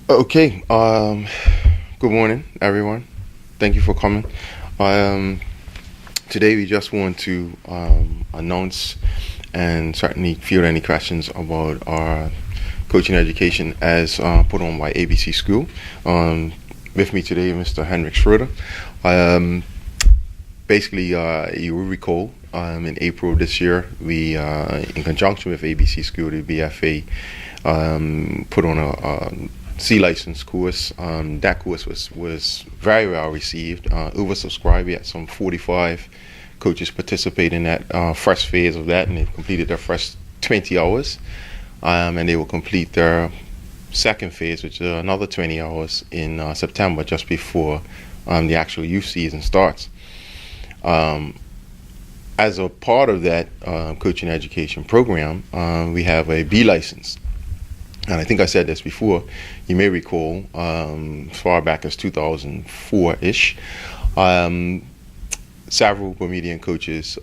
Okay. Good morning, everyone. Thank you for coming. Um, Today we just want to announce and certainly field any questions about our coaching education as put on by ABC School. With me today, Mr. Henrik Schroeder. Um, Basically, you will recall in April of this year, we, in conjunction with ABC School, the BFA, put on a C license course. That course was very well received, oversubscribed. We had some 45 coaches participate in that first phase of that, and they've completed their first 20 hours. And they will complete their second phase, which is another 20 hours in September, just before the actual youth season starts. As a part of that coaching education program, we have a B license. And I think I said this before. You may recall, as far back as 2004-ish, several Bermudian coaches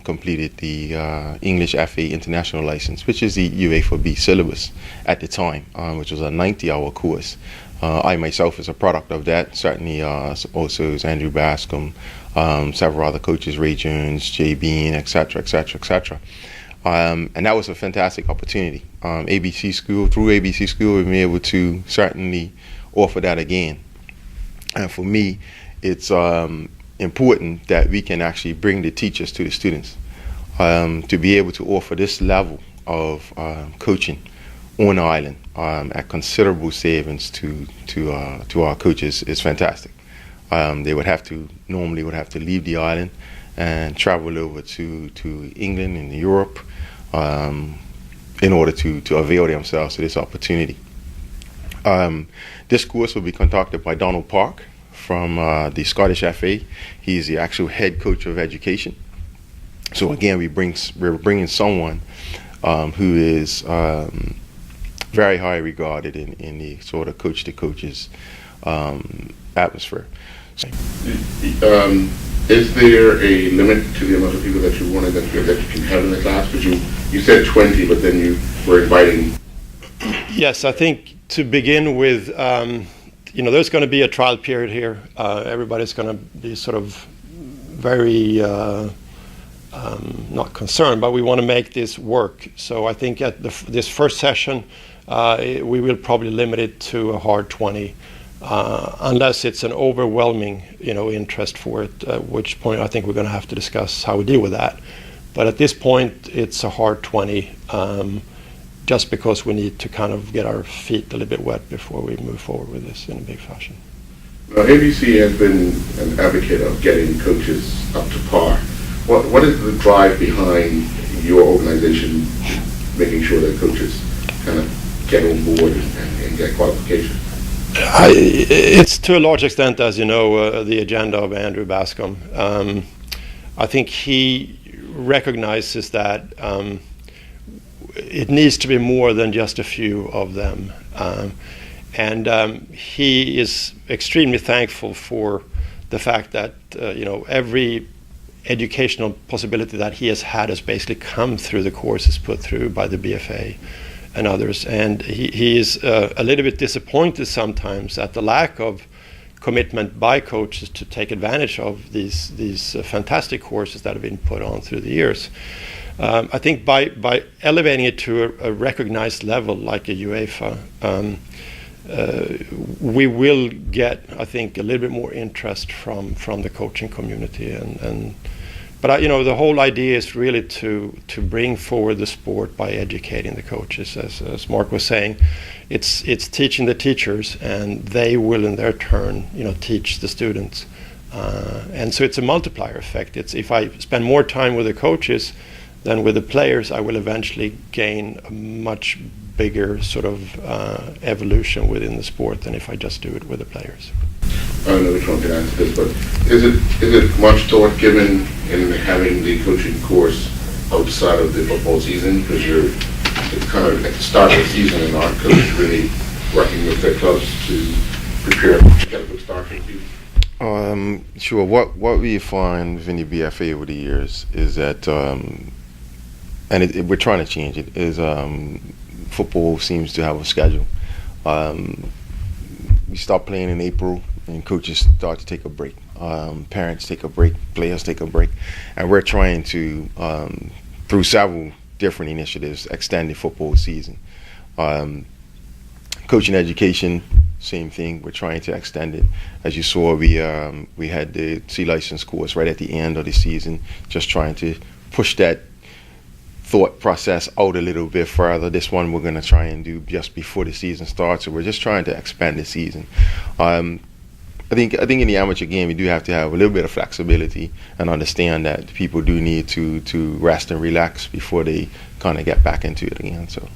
completed the English FA International License, which is the UEFA B syllabus at the time, which was a 90-hour course. I myself is a product of that. Certainly, also is Andrew Bascom, several other coaches, Ray Jones, Jay Bean, etc., etc., etc. And that was a fantastic opportunity. Through ABC School, we've been able to certainly offer that again. And for me, it's important that we can actually bring the teachers to the students to be able to offer this level of coaching on the island at considerable savings to our coaches is fantastic. They would have to leave the island and travel over to England and Europe in order to avail themselves of this opportunity. This course will be conducted by Donald Park from the Scottish FA. He's the actual head coach of education. So again, we're bringing someone who is very high regarded in the sort of coach to coaches atmosphere. Is there a limit to the amount of people that you wanted that you can have in the class? But you said 20, but then you were inviting. Yes, I think to begin with, there's going to be a trial period here. Everybody's going to be sort of very not concerned, but we want to make this work. So I think at this first session, we will probably limit it to a hard 20. Unless it's an overwhelming, interest for it, at which point I think we're going to have to discuss how we deal with that. But at this point, it's a hard 20, just because we need to kind of get our feet a little bit wet before we move forward with this in a big fashion. ABC has been an advocate of getting coaches up to par. What is the drive behind your organization making sure that coaches kind of get on board and get qualifications? It's to a large extent, as you know, the agenda of Andrew Bascom. I think he recognizes that it needs to be more than just a few of them. And he is extremely thankful for the fact that, every educational possibility that he has had has basically come through the courses put through by the BFA and others, and he is a little bit disappointed sometimes at the lack of commitment by coaches to take advantage of these fantastic courses that have been put on through the years. I think by elevating it to a recognized level like a UEFA, we will get, I think, a little bit more interest from the coaching community, But the whole idea is really to bring forward the sport by educating the coaches. As Mark was saying, it's teaching the teachers, and they will in their turn, teach the students. And so it's a multiplier effect. It's if I spend more time with the coaches than with the players, I will eventually gain a much bigger sort of evolution within the sport than if I just do it with the players. I don't know which one can answer this, but is it much thought given in having the coaching course outside of the football season? Because it's kind of at the start of the season and our coach really working with their clubs to prepare to get a good start for the season. Sure. What we find within the BFA over the years is that, we're trying to change it, is football seems to have a schedule. we start playing in April, and coaches start to take a break. Parents take a break, players take a break, and we're trying to, through several different initiatives, extend the football season. Coaching education, same thing. We're trying to extend it. As you saw, we had the C license course right at the end of the season, just trying to push that thought process out a little bit further. This one we're going to try and do just before the season starts. So we're just trying to expand the season. I think in the amateur game, we do have to have a little bit of flexibility and understand that people do need to rest and relax before they kind of get back into it again. So.